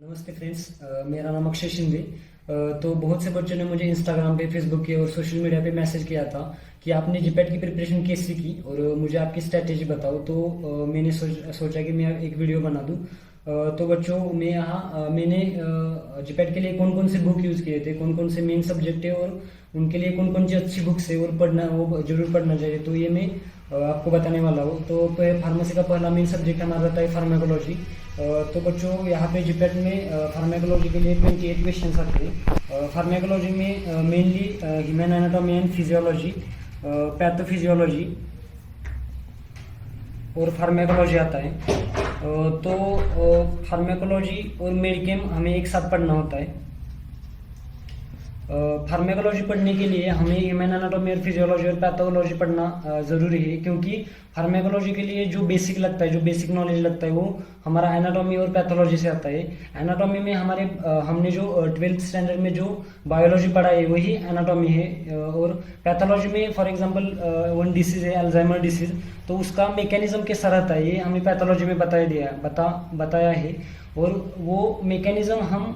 नमस्ते फ्रेंड्स, मेरा नाम अक्षय शिंदे। तो बहुत से बच्चों ने मुझे इंस्टाग्राम पे, फेसबुक के और सोशल मीडिया पे मैसेज किया था कि आपने जीपैट की प्रिपरेशन कैसे की और मुझे आपकी स्ट्रैटेजी बताओ। तो मैंने सोचा कि मैं एक वीडियो बना दूं। तो बच्चों, मैंने जीपैट के लिए कौन कौन से बुक यूज़ किए थे, कौन कौन से मेन सब्जेक्ट है और उनके लिए कौन कौन सी अच्छी बुक्स है और वो जरूर पढ़ना चाहिए, तो ये मैं आपको बताने वाला हूँ। तो फार्मेसी का पहला मेन सब्जेक्ट हमारा रहता है फार्माकोलॉजी। तो बच्चों, यहाँ पे जीपैट में फार्माकोलॉजी के लिए 28 क्वेश्चन आते हैं। फार्माकोलॉजी में mainly human anatomy and physiology, pathophysiology और फार्माकोलॉजी आता है। तो फार्माकोलॉजी और मेडिकेम हमें एक साथ पढ़ना होता है। फार्माकोलॉजी पढ़ने के लिए हमें ह्यूमन एनाटॉमी और फिजियोलॉजी और पैथोलॉजी पढ़ना ज़रूरी है, क्योंकि फार्माकोलॉजी के लिए जो बेसिक लगता है, जो बेसिक नॉलेज लगता है, वो हमारा एनाटॉमी और पैथोलॉजी से आता है। एनाटॉमी में हमने जो 12th स्टैंडर्ड में जो बायोलॉजी पढ़ा है वही एनाटॉमी है। और पैथोलॉजी में फॉर एग्जांपल वन डिसीज है अल्जाइमर डिसीज, तो उसका मैकेनिज्म कैसा रहता है ये हमें पैथोलॉजी में बताया है। और वो मैकेनिज्म हम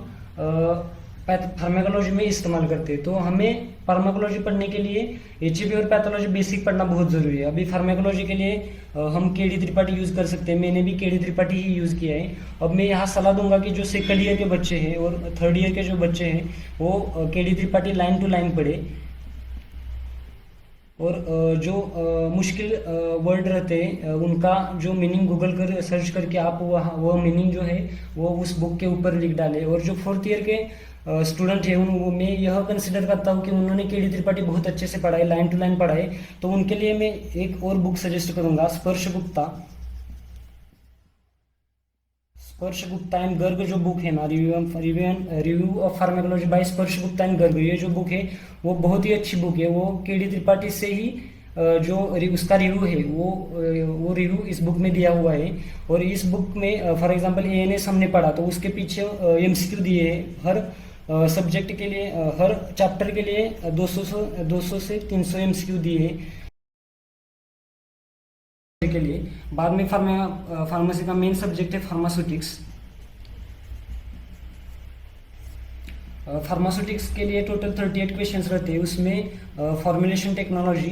फार्माकोलॉजी में इस्तेमाल करते हैं। तो हमें फार्माकोलॉजी पढ़ने के लिए एचईवी और पैथोलॉजी बेसिक पढ़ना बहुत ज़रूरी है। अभी फार्माकोलॉजी के लिए हम केडी त्रिपाठी यूज़ कर सकते हैं। मैंने भी केडी त्रिपाठी ही यूज़ किया है। अब मैं यहाँ सलाह दूंगा कि जो सेकंड ईयर के बच्चे हैं और थर्ड ईयर के जो बच्चे हैं वो KD Tripathi line to line पढ़े। और जो मुश्किल वर्ड रहते हैं उनका जो मीनिंग गूगल कर सर्च करके आप वो मीनिंग जो है वो उस बुक के ऊपर लिख डालें। और जो फोर्थ ईयर के स्टूडेंट है मैं यह कंसिडर करता हूँ कि उन्होंने केडी त्रिपाठी बहुत अच्छे से पढ़ा है, लाइन टू लाइन पढ़ा है, तो उनके लिए मैं एक और बुक सजेस्ट करूंगा, स्पर्श गुप्ता एंड गर्ग जो बुक है ना, रिव्यू ऑफ फार्माकोलॉजी बाय स्पर्श गुप्ता एंड गर्ग, ये जो बुक है वो बहुत ही अच्छी बुक है। वो केडी त्रिपाठी से ही जो उसका रिव्यू है वो रिव्यू इस बुक में दिया हुआ है। और इस बुक में फॉर एग्जांपल एएनएस हमने पढ़ा तो उसके पीछे एमसीक्यू दिए हैं हर सब्जेक्ट के लिए, हर चैप्टर के लिए 200 से 300 एमसीक्यू दिए हैं के लिए। बाद में फार्मेसी का मेन सब्जेक्ट है फार्मास्यूटिक्स। फार्मास्यूटिक्स के लिए टोटल 38 क्वेश्चंस रहते हैं। उसमें formulation technology,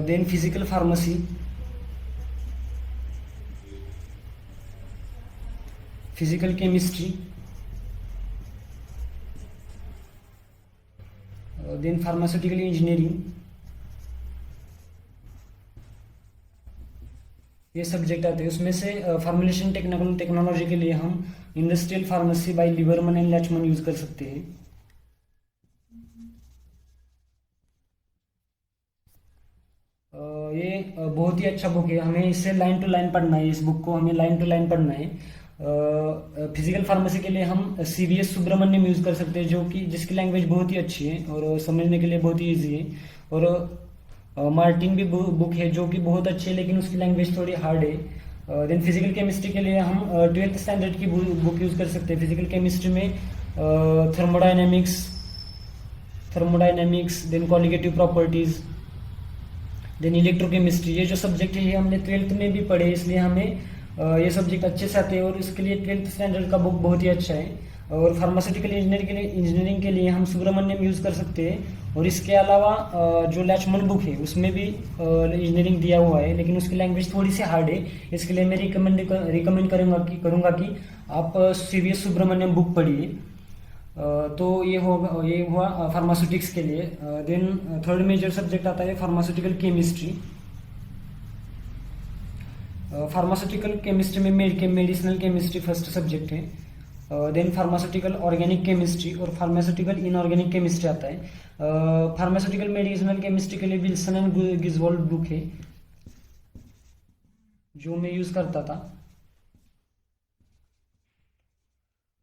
then physical pharmacy, physical chemistry, then pharmaceutical engineering, ये सब्जेक्ट आते हैं। उसमें से फॉर्मुलेशन टेक्नोलॉजी के लिए हम industrial pharmacy by Lieberman and Lachman use कर सकते हैं। ये बहुत ही अच्छा बुक है, हमें इसे लाइन टू लाइन पढ़ना है। इस बुक को हमें लाइन टू लाइन पढ़ना है। फिजिकल फार्मेसी के लिए हम सीवीएस सुब्रमण्यम यूज कर सकते हैं, जो कि जिसकी लैंग्वेज बहुत ही अच्छी है और समझने के लिए बहुत ही ईजी है। और मार्टिन भी बुक है जो कि बहुत अच्छी है, लेकिन उसकी लैंग्वेज थोड़ी हार्ड है। देन फिजिकल केमिस्ट्री के लिए हम 12th स्टैंडर्ड की बुक यूज कर सकते हैं। फिजिकल केमिस्ट्री में thermodynamics, then colligative properties, then electrochemistry, ये जो सब्जेक्ट है ये हमने 12th में भी पढ़े, इसलिए हमें ये सब्जेक्ट अच्छे से आते हैं। और इसके लिए 12th स्टैंडर्ड का बुक बहुत ही अच्छा है। और फार्मास्यूटिकल इंजीनियरिंग के लिए हम सुब्रमण्यम यूज़ कर सकते हैं। और इसके अलावा जो लैचमन बुक है उसमें भी इंजीनियरिंग दिया हुआ है, लेकिन उसकी लैंग्वेज थोड़ी सी हार्ड है। इसके लिए मैं रिकमेंड करूँगा कि आप सीवीएस सुब्रमण्यम बुक पढ़िए। तो ये हुआ फार्मास्यूटिक्स के लिए। देन थर्ड मेजर सब्जेक्ट आता है फार्मास्यूटिकल केमिस्ट्री। फार्मास्यूटिकल केमिस्ट्री में मेडिसिनल केमिस्ट्री फर्स्ट सब्जेक्ट है। देन फार्मास्यूटिकल ऑर्गेनिक केमिस्ट्री और फार्मास्यूटिकल इनऑर्गेनिक केमिस्ट्री आता है। फार्मास्यूटिकल मेडिसिनल केमिस्ट्री के लिए विल्सन एंड गिजवॉल्ड बुक है जो मैं यूज करता था।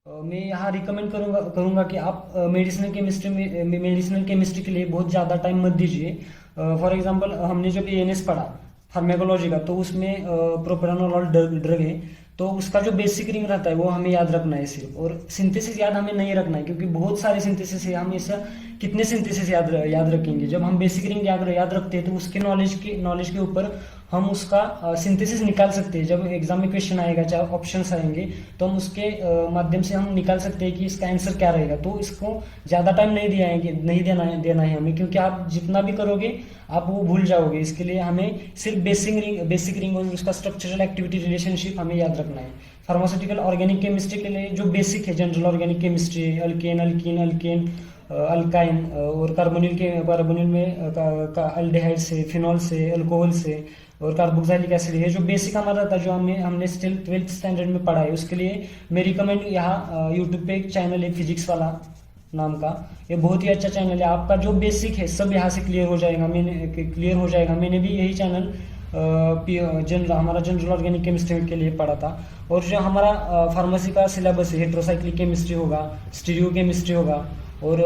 मैं यहाँ रिकमेंड करूँगा कि आप मेडिसिनल केमिस्ट्री के लिए बहुत ज़्यादा टाइम मत दीजिए। फॉर एग्जांपल हमने जब एएनएस पढ़ा फार्माकोलॉजी का, तो उसमें प्रोप्रानोलॉल ड्रग है, तो उसका जो बेसिक रिंग रहता है वो हमें याद रखना है सिर्फ। और सिंथेसिस याद हमें नहीं रखना है, क्योंकि बहुत सारे सिंथेसिस है, हम ऐसा कितने सिंथेसिस याद रखेंगे। जब हम बेसिक रिंग याद रखते हैं तो उसके नॉलेज के ऊपर हम उसका सिंथेसिस निकाल सकते हैं। जब एग्जाम में क्वेश्चन आएगा, चाहे ऑप्शंस आएंगे, तो हम उसके माध्यम से हम निकाल सकते हैं कि इसका आंसर क्या रहेगा। तो इसको ज़्यादा टाइम नहीं देना है हमें, क्योंकि आप जितना भी करोगे आप वो भूल जाओगे। इसके लिए हमें सिर्फ बेसिक रिंग और उसका स्ट्रक्चरल एक्टिविटी रिलेशनशिप हमें याद रखना है। फार्मास्यूटिकल ऑर्गेनिक केमिस्ट्री के लिए जो बेसिक है, general organic chemistry, alkane, alkyne, alkyne, और कार्बोनिल में अल्डेहाइड से, फिनॉल से, अल्कोहल से, और कार्बोक्सिलिक एसिड है। जो बेसिक हमारा था, जो हमने स्टिल 12th स्टैंडर्ड में पढ़ा है, उसके लिए मैं रिकमेंड यहाँ यूट्यूब पे एक चैनल है फिजिक्स वाला नाम का, ये बहुत ही अच्छा चैनल है। आपका जो बेसिक है सब यहाँ से क्लियर हो जाएगा। मैंने भी यही चैनल हमारा जनरल ऑर्गेनिक केमिस्ट्री के लिए पढ़ा था। और जो हमारा फार्मेसी का सिलेबस है, हेट्रोसाइक्लिक केमिस्ट्री होगा, स्टीरियो केमिस्ट्री होगा, और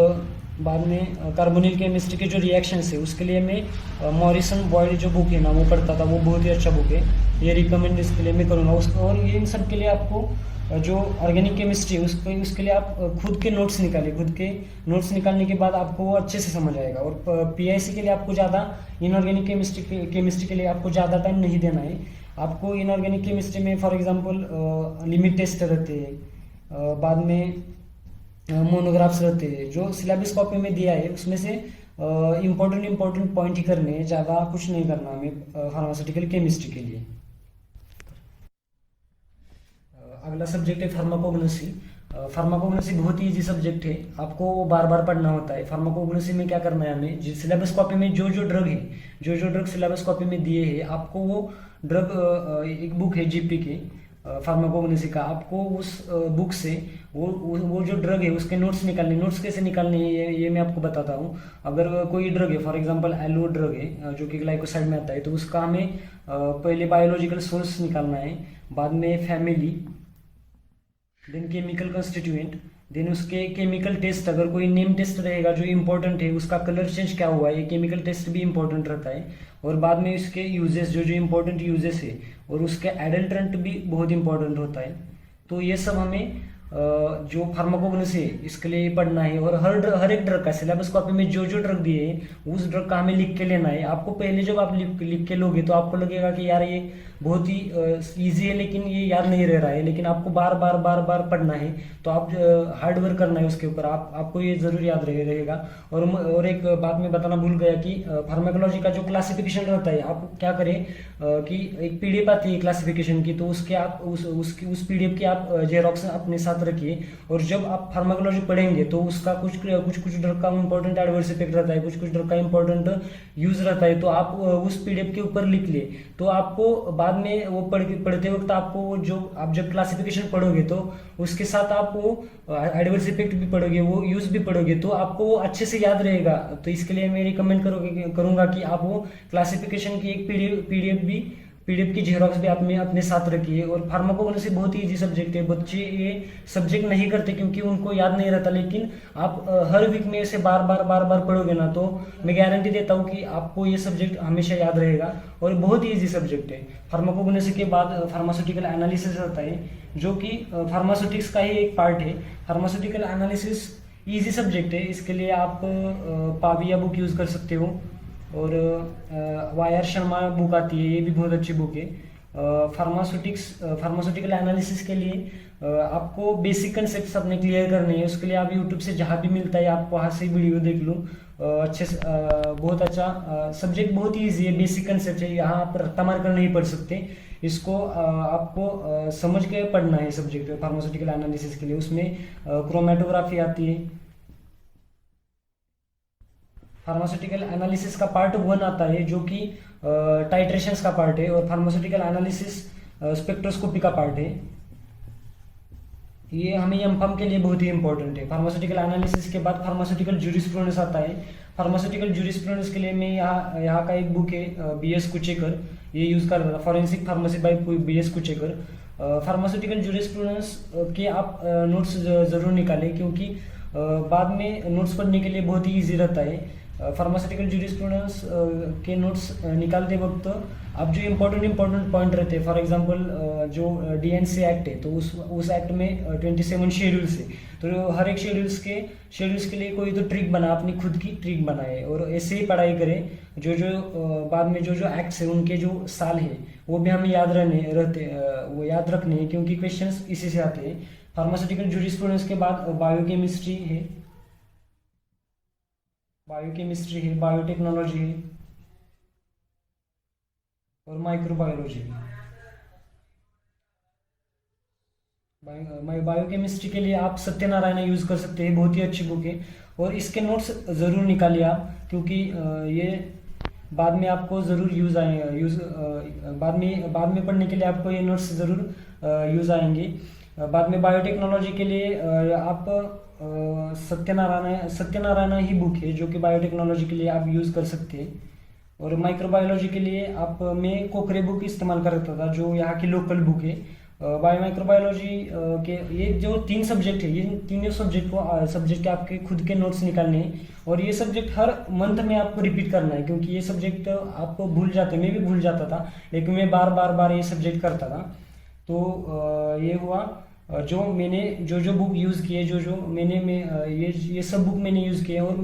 बाद में कार्बोनिल केमिस्ट्री के जो रिएक्शंस है उसके लिए मैं मॉरिसन बॉयड जो बुक है ना वो पढ़ता था, वो बहुत ही अच्छा बुक है। ये रिकमेंड इसके लिए मैं करूँगा उसको। और ये इन सब के लिए आपको जो ऑर्गेनिक केमिस्ट्री है उसके लिए आप खुद के नोट्स निकालिए। खुद के नोट्स निकालने के बाद आपको वो अच्छे से समझ आएगा। और पीआईसी के लिए आपको ज़्यादा, इनऑर्गेनिक केमिस्ट्री के लिए आपको ज़्यादा टाइम नहीं देना है। आपको इनऑर्गेनिक केमिस्ट्री में फॉर एग्जांपल लिमिट टेस्ट रहते हैं, बाद में मोनोग्राफ्स रहते हैं। जो सिलेबस कॉपी में दिया है उसमें से इम्पोर्टेंट पॉइंट ही करने हैं, ज़्यादा कुछ नहीं करना हमें फार्मास्यूटिकल केमिस्ट्री के लिए। अगला सब्जेक्ट है फार्माकोग्नोसी। फार्माकोग्नोसी बहुत ही इजी सब्जेक्ट है, आपको बार बार पढ़ना होता है। फार्माकोग्नोसी में क्या करना है हमें, सिलेबस कॉपी में जो ड्रग है, जो ड्रग सिलेबस कॉपी में दिए हैं, आपको वो ड्रग, एक बुक है जीपी के फार्माकोग्नोसी का, आपको उस बुक से वो जो ड्रग है उसके नोट्स निकालने। नोट्स कैसे निकालने हैं ये मैं आपको बताता हूँ। अगर कोई ड्रग है, फॉर एग्जांपल एलो ड्रग है जो कि ग्लाइकोसाइड में आता है, तो उसका हमें पहले बायोलॉजिकल सोर्स निकालना है, बाद में family, then chemical constituent, then उसके केमिकल टेस्ट। अगर कोई नेम टेस्ट रहेगा जो इंपॉर्टेंट है, उसका कलर चेंज क्या हुआ है, ये केमिकल टेस्ट भी इंपॉर्टेंट रहता है। और बाद में इसके यूजेस, जो इंपॉर्टेंट यूजेस है, और उसके एडल्ट्रेंट भी बहुत इंपॉर्टेंट होता है। तो ये सब हमें जो फार्माकोग्नोसी है इसके लिए पढ़ना है। और हर एक ड्रग का सिलेबस कॉपी में जो ड्रग दिए हैं उस ड्रग का हमें लिख के लेना है। आपको पहले जब आप लिख के लोगे तो आपको लगेगा कि यार ये बहुत ही ईजी है, लेकिन ये याद नहीं रह रहा है। लेकिन आपको बार बार पढ़ना है, तो आप हार्ड वर्क करना है उसके ऊपर, आपको ये जरूर याद रहेगा। और एक बात मैं बताना भूल गया कि फार्माकोलॉजी का जो क्लासिफिकेशन रहता है, आप क्या करें कि एक पीडीएफ आती है क्लासिफिकेशन की, तो उसके आप उस पीडीएफ की आप जेरोक्स अपने साथ रखिए। और जब आप फार्माकोलॉजी पढ़ेंगे तो उसका कुछ ड्रग का इंपॉर्टेंट एडवर्स इफेक्ट रहता है, कुछ ड्रग का इंपॉर्टेंट यूज रहता है, तो आप उस पीडीएफ के ऊपर लिख ले। तो आपको बाद में वो पढ़ते वक्त आपको आप जब क्लासिफिकेशन पढ़ोगे तो उसके साथ आप वो एडवर्स इफेक्ट भी पढ़ोगे, वो यूज भी पढ़ोगे, तो आपको वो अच्छे से याद रहेगा। तो इसके लिए मैं रिकमेंड करूंगा कि आप वो क्लासिफिकेशन की एक पीडीएफ की जेरोक्स भी आप में अपने साथ रखिए। और फार्माकोग्नोसी बहुत ही इजी सब्जेक्ट है, बच्चे ये सब्जेक्ट नहीं करते क्योंकि उनको याद नहीं रहता। लेकिन आप हर वीक में इसे बार बार पढ़ोगे ना, तो मैं गारंटी देता हूँ कि आपको ये सब्जेक्ट हमेशा याद रहेगा। और बहुत ही इजी सब्जेक्ट है। फार्माकोग्नोसी के बाद फार्मास्यूटिकल एनालिसिस रहता है, जो कि फार्मास्यूटिक्स का ही एक पार्ट है। फार्मास्यूटिकल एनालिसिस इजी सब्जेक्ट है, इसके लिए आप पाविया बुक यूज़ कर सकते हो। और वायर शर्मा बुक आती है, ये भी बहुत अच्छी बुक है। फार्मास्यूटिकल एनालिसिस के लिए आपको बेसिक कंसेप्ट अपने क्लियर करने हैं। उसके लिए आप यूट्यूब से जहाँ भी मिलता है आप वहाँ से वीडियो देख लो। अच्छे से बहुत अच्छा सब्जेक्ट, बहुत ही ईजी है, बेसिक कंसेप्ट है, यहाँ आप रट्टा मार कर नहीं पढ़ सकते। इसको आपको समझ के पढ़ना है सब्जेक्ट फार्मास्यूटिकल एनालिसिस के लिए। उसमें क्रोमेटोग्राफी आती है। फार्मास्यूटिकल एनालिसिस का पार्ट 1 आता है जो कि टाइट्रेशंस का पार्ट है, और फार्मास्यूटिकल एनालिसिस स्पेक्ट्रोस्कोपी का पार्ट है। ये हमें एमफार्म के लिए बहुत ही इंपॉर्टेंट है। फार्मास्यूटिकल एनालिसिस के बाद फार्मास्यूटिकल ज्यूरिस्प्रूडेंस आता है। फार्मास्यूटिकल ज्यूरिस्प्रूडेंस के लिए मैं यहाँ का एक बुक है बीएस कुचेकर, ये यूज़ कर रहा था, forensic pharmacy by BS Kuchekar. Pharmaceutical jurisprudence के आप नोट्स ज़रूर निकालें, क्योंकि बाद में नोट्स पढ़ने के लिए बहुत ही ईजी रहता है। फार्मास्यूटिकल जूरिस्प्रूडेंस के नोट्स निकालते वक्त आप जो इम्पोर्टेंट पॉइंट रहते हैं, फॉर एग्जांपल जो डीएनसी एक्ट है तो उस एक्ट में 27 शेड्यूल्स है, तो हर एक शेड्यूल्स के लिए कोई तो ट्रिक बना, अपनी खुद की ट्रिक बनाए और ऐसे ही पढ़ाई करें। जो बाद में जो एक्ट्स है उनके जो साल है वो भी हमें वो याद रखने हैं, क्योंकि क्वेश्चंस इसी से आते हैं। फार्मास्यूटिकल जूरिस्प्रूडेंस के बाद बायोकेमिस्ट्री है, बायोटेक्नोलॉजी है और माइक्रोबायोलॉजी है। बायोकेमिस्ट्री के लिए आप सत्यनारायण यूज़ कर सकते हैं, बहुत ही अच्छी बुक है और इसके नोट्स ज़रूर निकालिए आप, क्योंकि ये बाद में आपको ज़रूर बाद में पढ़ने के लिए आपको ये नोट्स ज़रूर यूज़ आएंगे। बाद में बायोटेक्नोलॉजी के लिए आप सत्यनारायण ही बुक है जो कि बायोटेक्नोलॉजी के लिए आप यूज़ कर सकते हैं। और माइक्रोबायोलॉजी के लिए मैं कोकरे बुक इस्तेमाल करता था, जो यहाँ की लोकल बुक है। माइक्रोबायोलॉजी के ये जो 3 सब्जेक्ट है, ये तीनों सब्जेक्ट के आपके खुद के नोट्स निकालने हैं और ये सब्जेक्ट हर मंथ में आपको रिपीट करना है, क्योंकि ये सब्जेक्ट आपको भूल जाते हैं, मैं भी भूल जाता था, लेकिन मैं बार ये सब्जेक्ट करता था। तो ये हुआ जो मैंने जो बुक यूज़ की है, ये सब बुक मैंने यूज़ किए और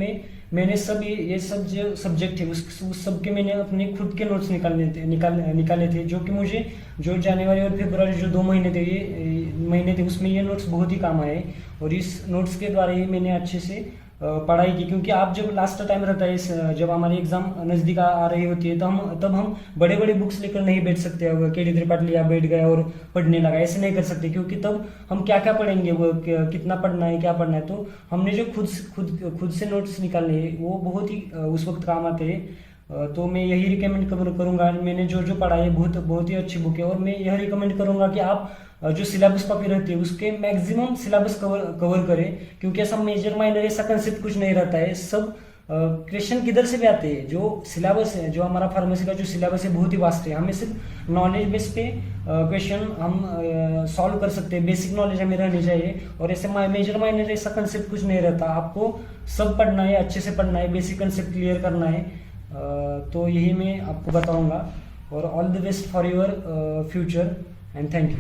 मैंने सब ये सब जो सब्जेक्ट थे उस सब के मैंने अपने खुद के नोट्स निकाले थे, जो कि मुझे जो जनवरी और फरवरी जो 2 महीने थे उसमें ये नोट्स बहुत ही काम आए और इस नोट्स के द्वारा ही मैंने अच्छे से पढ़ाई की। क्योंकि आप जब लास्ट टाइम रहता है, जब हमारी एग्जाम नज़दीक आ रही होती है, तब हम बड़े बुक्स लेकर नहीं बैठ सकते। के डी त्रिपाठी लिया, बैठ गया और पढ़ने लगा, ऐसे नहीं कर सकते, क्योंकि तब हम क्या पढ़ेंगे, वो कितना पढ़ना है, क्या पढ़ना है। तो हमने जो खुद से नोट्स निकालने हैं वो बहुत ही उस वक्त काम आते हैं। तो मैं यही रिकमेंड करूँगा, मैंने जो पढ़ा है बहुत ही अच्छी बुक है और मैं यह रिकमेंड करूँगा कि आप जो सिलेबस कॉपी रहती है उसके मैक्सिमम सिलेबस कवर करें, क्योंकि ऐसा मेजर माइनर ऐसा कंसेप्ट कुछ नहीं रहता है। सब क्वेश्चन किधर से भी आते हैं। जो सिलेबस है, जो हमारा फार्मेसी का जो सिलेबस है बहुत ही वास्ट है, हमें सिर्फ नॉलेज बेस पे क्वेश्चन हम सॉल्व कर सकते हैं, बेसिक नॉलेज हमें रहनी चाहिए और ऐसे मेजर माइनर ऐसा कंसेप्ट कुछ नहीं रहता। आपको सब पढ़ना है, अच्छे से पढ़ना है, बेसिक कंसेप्ट क्लियर करना है। तो यही मैं आपको बताऊंगा और all the best for your future and thank you.